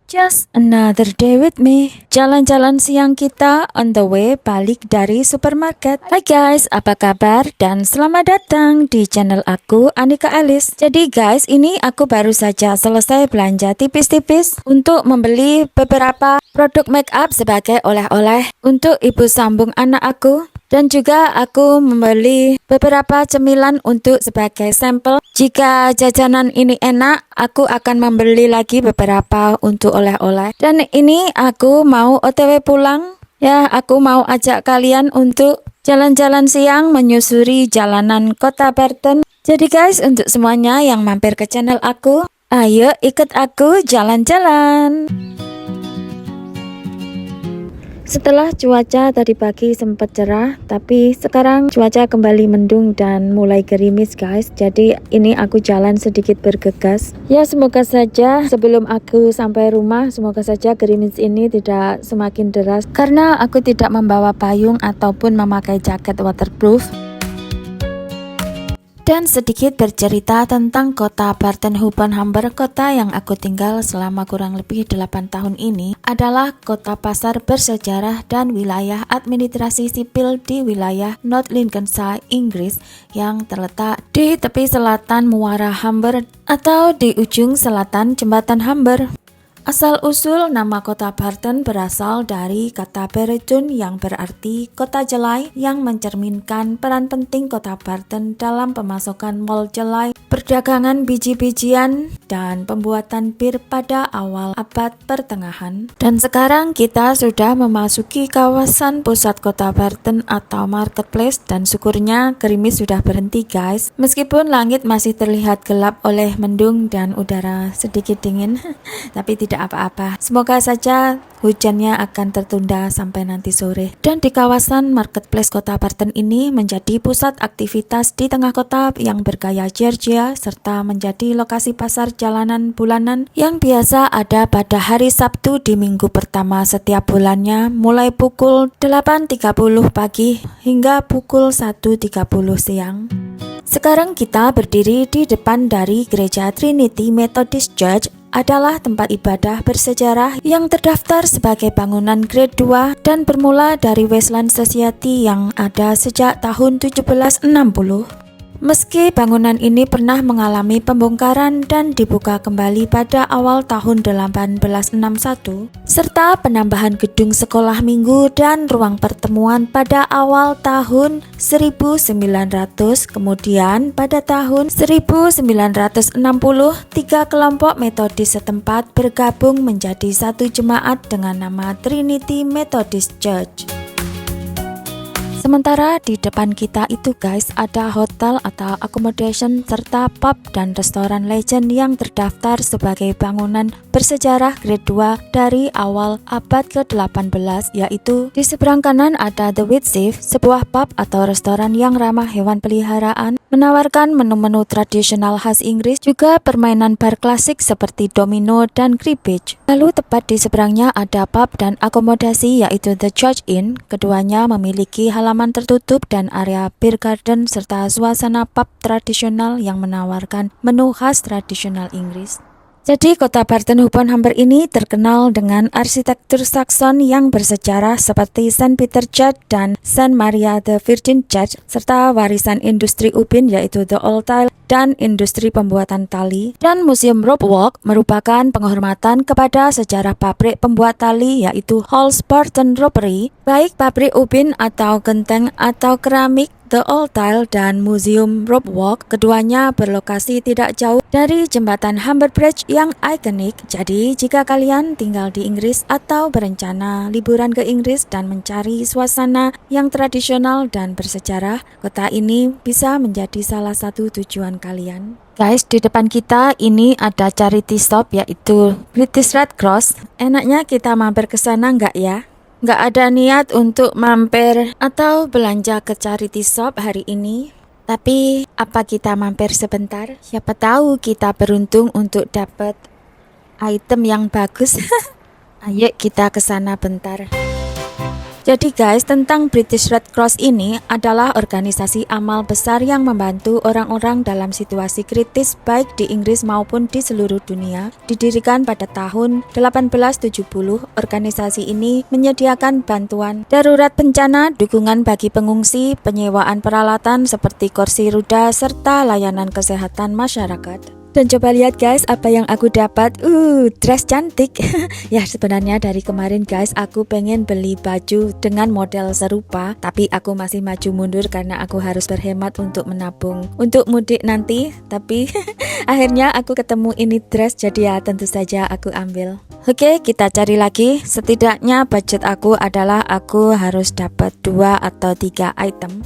Just another day with me. Jalan-jalan siang kita on the way balik dari supermarket. Hai guys, apa kabar? Dan selamat datang di channel aku, Anika Alice. Jadi guys, ini aku baru saja selesai belanja tipis-tipis untuk membeli beberapa produk make up sebagai oleh-oleh untuk ibu sambung anak aku. Dan juga aku membeli beberapa cemilan untuk sebagai sampel. Jika jajanan ini enak, aku akan membeli lagi beberapa untuk oleh-oleh. Dan ini aku mau OTW pulang. Ya, aku mau ajak kalian untuk jalan-jalan siang menyusuri jalanan kota Barton. Jadi guys, untuk semuanya yang mampir ke channel aku, ayo ikut aku jalan-jalan. Setelah cuaca tadi pagi sempat cerah, tapi sekarang cuaca kembali mendung dan mulai gerimis guys. Jadi ini aku jalan sedikit bergegas. Ya, semoga saja sebelum aku sampai rumah, semoga saja gerimis ini tidak semakin deras. Karena aku tidak membawa payung ataupun memakai jaket waterproof. Dan sedikit bercerita tentang kota Barton-Hupen-Humber, kota yang aku tinggal selama kurang lebih 8 tahun ini adalah kota pasar bersejarah dan wilayah administrasi sipil di wilayah North Lincolnshire, Inggris yang terletak di tepi selatan Muara Humber atau di ujung selatan jembatan Humber. Asal-usul nama kota Barton berasal dari kata Beretun yang berarti kota jelai, yang mencerminkan peran penting kota Barton dalam pemasokan mal jelai, perdagangan biji-bijian, dan pembuatan bir pada awal abad pertengahan. Dan sekarang kita sudah memasuki kawasan pusat kota Barton atau marketplace, dan syukurnya gerimis sudah berhenti guys. Meskipun langit masih terlihat gelap oleh mendung dan udara sedikit dingin, tapi tidak apa-apa. Semoga saja hujannya akan tertunda sampai nanti sore. Dan di kawasan marketplace kota Barton ini menjadi pusat aktivitas di tengah kota yang bergaya Georgia, serta menjadi lokasi pasar jalanan bulanan yang biasa ada pada hari Sabtu di minggu pertama setiap bulannya, mulai pukul 8.30 pagi hingga pukul 1.30 siang. Sekarang kita berdiri di depan dari gereja Trinity Methodist Church, adalah tempat ibadah bersejarah yang terdaftar sebagai bangunan grade 2 dan bermula dari Westland Society yang ada sejak tahun 1760. Meski bangunan ini pernah mengalami pembongkaran dan dibuka kembali pada awal tahun 1861, serta penambahan gedung sekolah minggu dan ruang pertemuan pada awal tahun 1900, kemudian pada tahun 1960, 3 kelompok metodis setempat bergabung menjadi satu jemaat dengan nama Trinity Methodist Church. Sementara di depan kita itu guys, ada hotel atau accommodation serta pub dan restoran legend yang terdaftar sebagai bangunan bersejarah grade 2 dari awal abad ke-18, yaitu di seberang kanan ada The Whitsafe, sebuah pub atau restoran yang ramah hewan peliharaan, menawarkan menu-menu tradisional khas Inggris, juga permainan bar klasik seperti domino dan cribbage. Lalu tepat di seberangnya ada pub dan akomodasi yaitu The Church Inn. Keduanya memiliki halaman tertutup dan area beer garden serta suasana pub tradisional yang menawarkan menu khas tradisional Inggris. Jadi kota Barton-Hupen-Humber ini terkenal dengan arsitektur Saxon yang bersejarah seperti St. Peter Church dan St. Maria the Virgin Church, serta warisan industri ubin yaitu The Old Tile dan industri pembuatan tali. Dan Museum Rope Walk merupakan penghormatan kepada sejarah pabrik pembuat tali yaitu Halls Barton Ropery, baik pabrik ubin atau genteng atau keramik. The Old Tile dan Museum Rope Walk keduanya berlokasi tidak jauh dari jembatan Humber Bridge yang ikonik. Jadi jika kalian tinggal di Inggris atau berencana liburan ke Inggris dan mencari suasana yang tradisional dan bersejarah, kota ini bisa menjadi salah satu tujuan kalian. Guys, di depan kita ini ada charity shop yaitu British Red Cross. Enaknya kita mampir ke sana nggak ya? Nggak ada niat untuk mampir atau belanja ke charity shop hari ini. Tapi apa kita mampir sebentar? Siapa tahu kita beruntung untuk dapat item yang bagus. Ayo kita ke sana bentar. Jadi guys, tentang British Red Cross ini adalah organisasi amal besar yang membantu orang-orang dalam situasi kritis baik di Inggris maupun di seluruh dunia. Didirikan pada tahun 1870, organisasi ini menyediakan bantuan darurat bencana, dukungan bagi pengungsi, penyewaan peralatan seperti kursi roda, serta layanan kesehatan masyarakat. Dan coba lihat guys apa yang aku dapat. Dress cantik. Ya sebenarnya dari kemarin guys aku pengen beli baju dengan model serupa, tapi aku masih maju mundur karena aku harus berhemat untuk menabung untuk mudik nanti. Tapi akhirnya aku ketemu ini dress, jadi ya tentu saja aku ambil. Oke, kita cari lagi. Setidaknya budget aku adalah aku harus dapat 2 atau 3 item.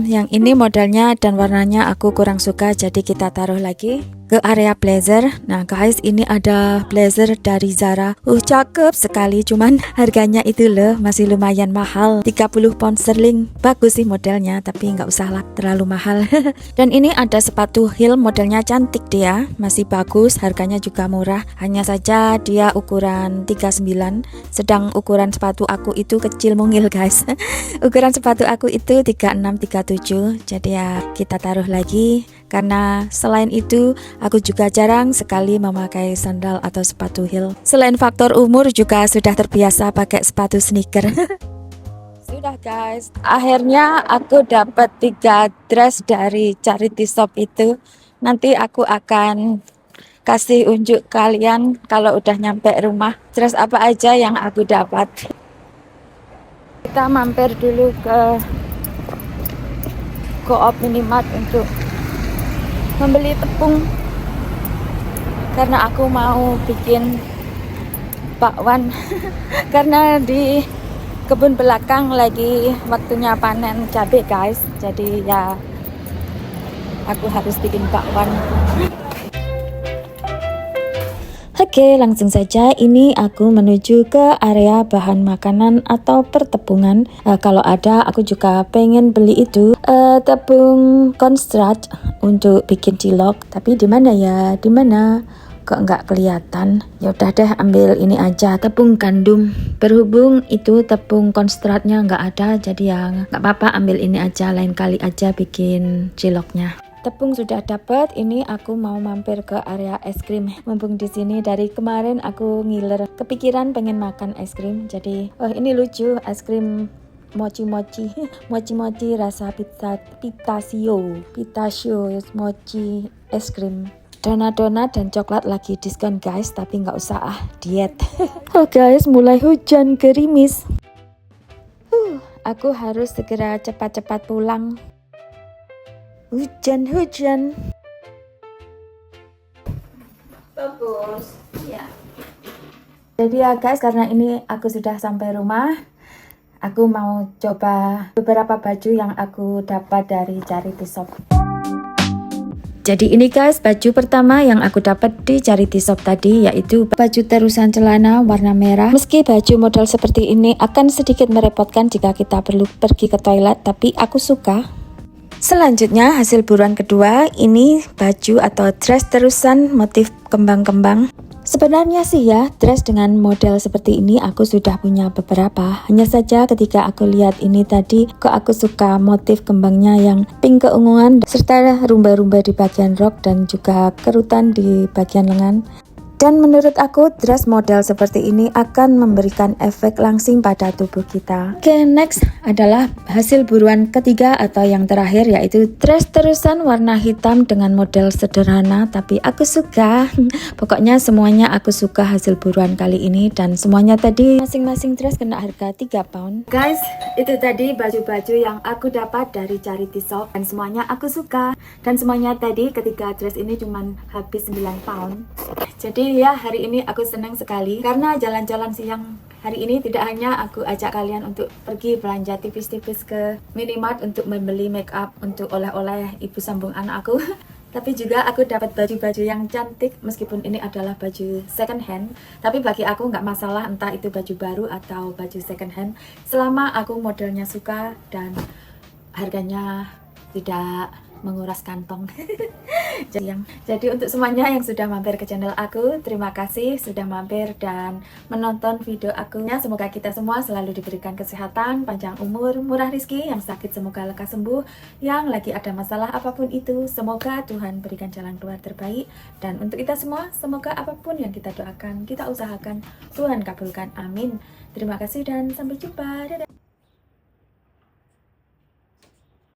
Yang ini modelnya dan warnanya aku kurang suka, jadi kita taruh lagi ke area blazer. Nah guys, ini ada blazer dari Zara. Cakep sekali, cuman harganya itu loh masih lumayan mahal, 30 pound sterling. Bagus sih modelnya, tapi nggak usah lah terlalu mahal. Dan ini ada sepatu heel, modelnya cantik dia, masih bagus, harganya juga murah. Hanya saja dia ukuran 39, sedang ukuran sepatu aku itu kecil mungil guys. Ukuran sepatu aku itu 36-37, jadi ya kita taruh lagi. Karena selain itu aku juga jarang sekali memakai sandal atau sepatu heel. Selain faktor umur juga sudah terbiasa pakai sepatu sneaker. Sudah guys, akhirnya aku dapat 3 dress dari charity shop itu. Nanti aku akan kasih unjuk kalian kalau udah nyampe rumah dress apa aja yang aku dapat. Kita mampir dulu ke Co-op Minimart untuk membeli tepung karena aku mau bikin bakwan. Karena di kebun belakang lagi waktunya panen cabai guys, jadi ya aku harus bikin bakwan. Oke, langsung saja ini aku menuju ke area bahan makanan atau pertepungan. Kalau ada, aku juga pengen beli itu tepung cornstarch untuk bikin cilok. Tapi di mana ya? Di mana? Kok nggak kelihatan? Ya udah deh, ambil ini aja, tepung gandum. Berhubung itu tepung cornstarchnya nggak ada, jadi ya nggak apa-apa, ambil ini aja. Lain kali aja bikin ciloknya. Tepung sudah dapat, ini aku mau mampir ke area es krim. Mumpung di sini dari kemarin aku ngiler, kepikiran pengen makan es krim. Jadi, ini lucu, es krim mochi-mochi. Mochi-mochi rasa pistachio mochi es krim. Donat-donat dan coklat lagi diskon guys, tapi nggak usah diet. Guys, mulai hujan gerimis. Aku harus segera cepat-cepat pulang. Hujan. Bagus ya. Jadi ya guys, karena ini aku sudah sampai rumah, aku mau coba beberapa baju yang aku dapat dari charity shop. Jadi ini guys, baju pertama yang aku dapat di charity shop tadi, yaitu baju terusan celana warna merah. Meski baju model seperti ini akan sedikit merepotkan jika kita perlu pergi ke toilet, tapi aku suka. Selanjutnya hasil buruan kedua, ini baju atau dress terusan motif kembang-kembang. Sebenarnya sih ya, dress dengan model seperti ini aku sudah punya beberapa. Hanya saja ketika aku lihat ini tadi, kok aku suka motif kembangnya yang pink keunguan, serta rumba-rumba di bagian rok dan juga kerutan di bagian lengan. Dan menurut aku, dress model seperti ini akan memberikan efek langsing pada tubuh kita. Oke, next adalah hasil buruan ketiga atau yang terakhir, yaitu dress terusan warna hitam dengan model sederhana, tapi aku suka. Pokoknya semuanya aku suka hasil buruan kali ini, dan semuanya tadi masing-masing dress kena harga 3 pound. Guys, itu tadi baju-baju yang aku dapat dari charity shop, dan semuanya aku suka. Dan semuanya tadi ketika dress ini cuman habis 9 pound. Jadi ya, hari ini aku senang sekali karena jalan-jalan siang hari ini tidak hanya aku ajak kalian untuk pergi belanja tipis-tipis ke Minimart untuk membeli make up untuk oleh-oleh ibu sambung anak aku, tapi juga aku dapat baju-baju yang cantik. Meskipun ini adalah baju second hand, tapi bagi aku nggak masalah entah itu baju baru atau baju second hand, selama aku modelnya suka dan harganya tidak menguras kantong. Jadi untuk semuanya yang sudah mampir ke channel aku, terima kasih sudah mampir dan menonton video aku. Semoga kita semua selalu diberikan kesehatan, panjang umur, murah rezeki, yang sakit semoga lekas sembuh, yang lagi ada masalah apapun itu, semoga Tuhan berikan jalan keluar terbaik. Dan untuk kita semua, semoga apapun yang kita doakan, kita usahakan, Tuhan kabulkan. Amin. Terima kasih dan sampai jumpa. Dadah.